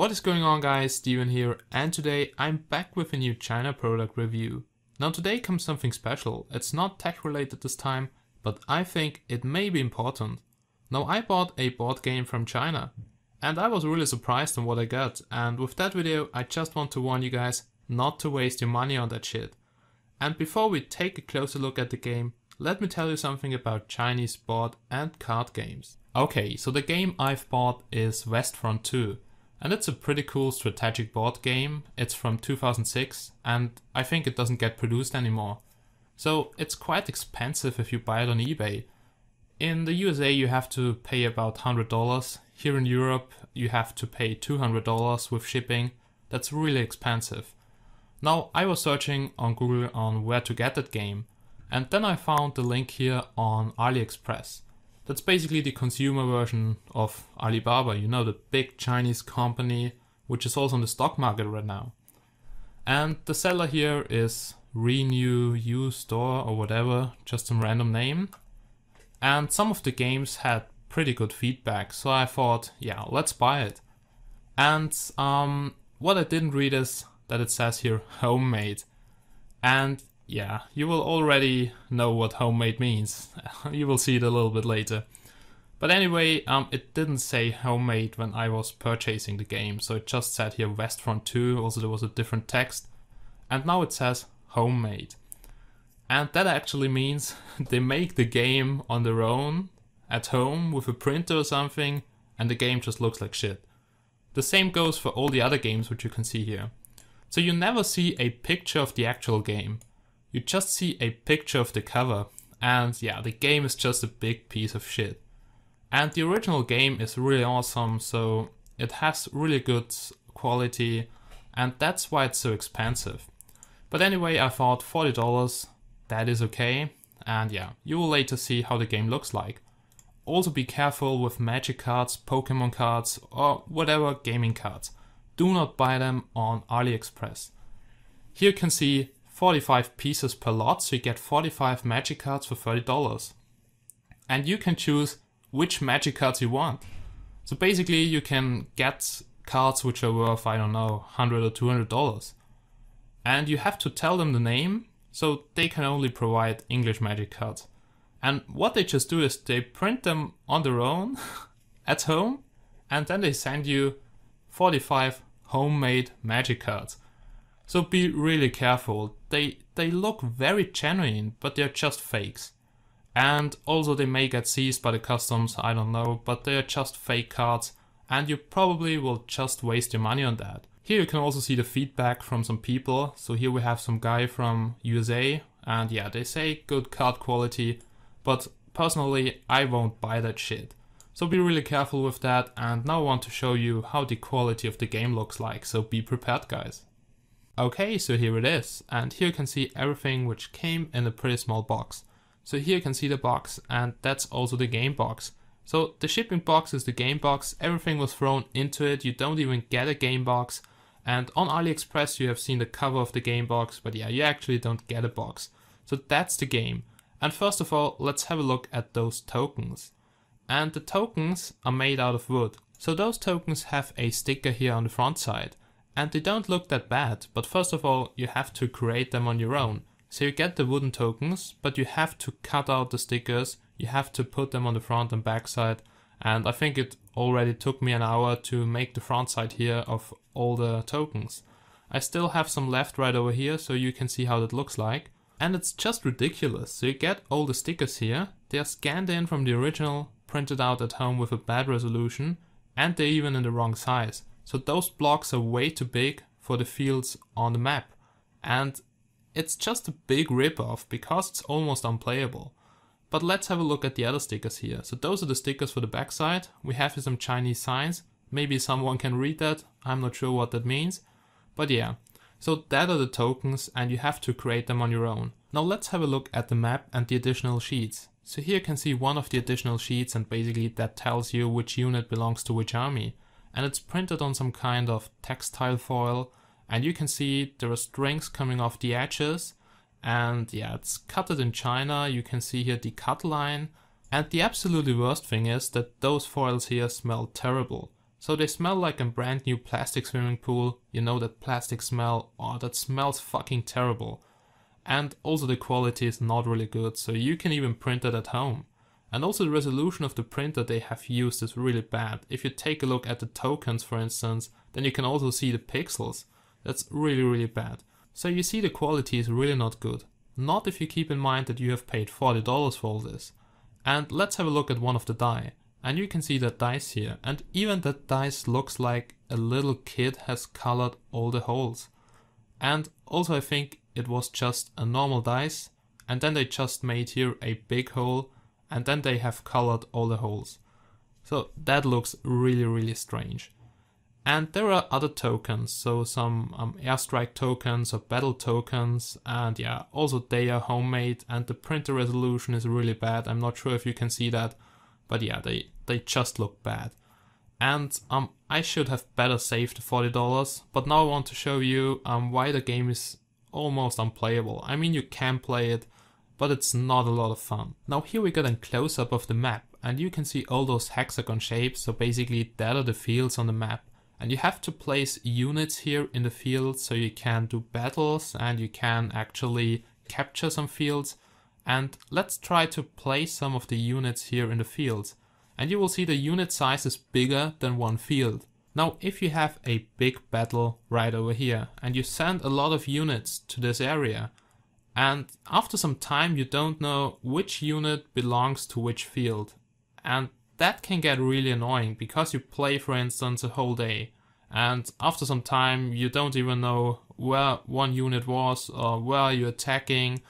What is going on, guys? Steven here, and today I'm back with a new China product review. Now today comes something special. It's not tech related this time, but I think it may be important. Now I bought a board game from China and I was really surprised on what I got, and with that video I just want to warn you guys not to waste your money on that shit. And before we take a closer look at the game, let me tell you something about Chinese board and card games. Okay, so the game I've bought is Westfront 2. And it's a pretty cool strategic board game. It's from 2006 and I think it doesn't get produced anymore. So it's quite expensive if you buy it on eBay. In the USA you have to pay about $100. Here in Europe you have to pay $200 with shipping. That's really expensive. Now I was searching on Google on where to get that game, and then I found the link here on AliExpress. That's basically the consumer version of Alibaba, you know, the big Chinese company which is also on the stock market right now. And the seller here is Renew You Store or whatever, just some random name. And some of the games had pretty good feedback, so I thought, yeah, let's buy it. And what I didn't read is that it says here homemade. And yeah, you will already know what homemade means. You will see it a little bit later. But anyway, it didn't say homemade when I was purchasing the game, so it just said here Westfront 2, also there was a different text. And now it says homemade. And that actually means they make the game on their own, at home, with a printer or something, and the game just looks like shit. The same goes for all the other games which you can see here. So you never see a picture of the actual game. You just see a picture of the cover, and yeah, the game is just a big piece of shit. And the original game is really awesome, so it has really good quality, and that's why it's so expensive. But anyway, I thought $40, that is okay, and yeah, you will later see how the game looks like. Also be careful with magic cards, Pokemon cards, or whatever gaming cards. Do not buy them on AliExpress. Here you can see 45 pieces per lot, so you get 45 magic cards for $30. And you can choose which magic cards you want. So basically you can get cards which are worth, I don't know, $100 or $200. And you have to tell them the name, so they can only provide English magic cards. And what they just do is they print them on their own at home, and then they send you 45 homemade magic cards. So be really careful. They look very genuine, but they're just fakes. And also they may get seized by the customs, I don't know, but they are just fake cards and you probably will just waste your money on that. Here you can also see the feedback from some people. So here we have some guy from USA and yeah, they say good card quality, but personally I won't buy that shit. So be really careful with that, and now I want to show you how the quality of the game looks like, so be prepared, guys. Okay, so here it is, and here you can see everything which came in a pretty small box. So here you can see the box, and that's also the game box. So the shipping box is the game box, everything was thrown into it, you don't even get a game box. And on AliExpress you have seen the cover of the game box, but yeah, you actually don't get a box. So that's the game. And first of all, let's have a look at those tokens. And the tokens are made out of wood. So those tokens have a sticker here on the front side. And they don't look that bad, but first of all you have to create them on your own. So you get the wooden tokens, but you have to cut out the stickers, you have to put them on the front and back side. And I think it already took me an hour to make the front side here of all the tokens. I still have some left right over here, so you can see how that looks like. And it's just ridiculous. So you get all the stickers here, they are scanned in from the original, printed out at home with a bad resolution, and they're even in the wrong size. So those blocks are way too big for the fields on the map. And it's just a big rip-off because it's almost unplayable. But let's have a look at the other stickers here. So those are the stickers for the backside. We have here some Chinese signs. Maybe someone can read that. I'm not sure what that means. But yeah. So that are the tokens and you have to create them on your own. Now let's have a look at the map and the additional sheets. So here you can see one of the additional sheets, and basically that tells you which unit belongs to which army. And it's printed on some kind of textile foil, and you can see there are strings coming off the edges, and yeah, it's cutted in China. You can see here the cut line, and the absolutely worst thing is that those foils here smell terrible. So they smell like a brand new plastic swimming pool. You know that plastic smell? Oh, that smells fucking terrible. And also the quality is not really good, so you can even print it at home. And also the resolution of the printer they have used is really bad. If you take a look at the tokens, for instance, then you can also see the pixels. That's really bad. So you see the quality is really not good. Not if you keep in mind that you have paid $40 for all this. And let's have a look at one of the die. And you can see that dice here. And even that dice looks like a little kid has colored all the holes. And also I think it was just a normal dice. And then they just made here a big hole. And then they have colored all the holes. So that looks really strange. And there are other tokens, so some airstrike tokens or battle tokens, and yeah, also they are homemade and the printer resolution is really bad. I'm not sure if you can see that, but yeah, they just look bad. And I should have better saved the $40, but now I want to show you why the game is almost unplayable. I mean, you can play it, but it's not a lot of fun. Now here we got a close-up of the map, and you can see all those hexagon shapes, so basically that are the fields on the map. And you have to place units here in the field so you can do battles and you can actually capture some fields. And let's try to place some of the units here in the fields. And you will see the unit size is bigger than one field. Now if you have a big battle right over here and you send a lot of units to this area, and after some time you don't know which unit belongs to which field. And that can get really annoying because you play, for instance, a whole day and after some time you don't even know where one unit was or where you're attacking,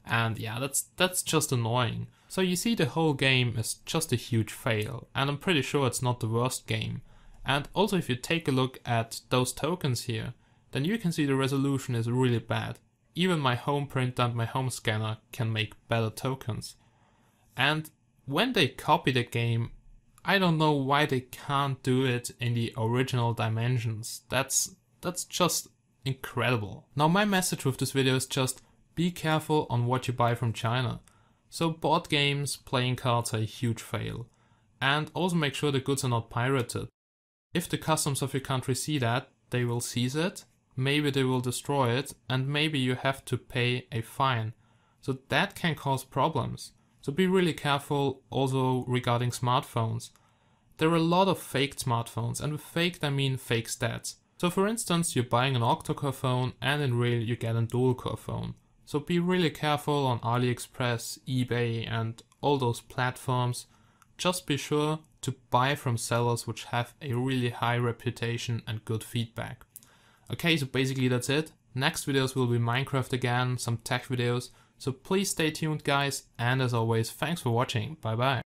and yeah, that's just annoying. So you see the whole game is just a huge fail, and I'm pretty sure it's not the worst game. And also if you take a look at those tokens here, then you can see the resolution is really bad. Even my home printer and my home scanner can make better tokens. And when they copy the game, I don't know why they can't do it in the original dimensions. That's just incredible. Now my message with this video is just be careful on what you buy from China. So board games, playing cards are a huge fail. And also make sure the goods are not pirated. If the customs of your country see that, they will seize it, maybe they will destroy it, and maybe you have to pay a fine. So that can cause problems. So be really careful also regarding smartphones. There are a lot of faked smartphones, and with faked I mean fake stats. So for instance, you're buying an octa-core phone and in real you get a dual-core phone. So be really careful on AliExpress, eBay and all those platforms. Just be sure to buy from sellers which have a really high reputation and good feedback. Okay, so basically that's it. Next videos will be Minecraft again, some tech videos. So please stay tuned guys, and as always, thanks for watching. Bye bye.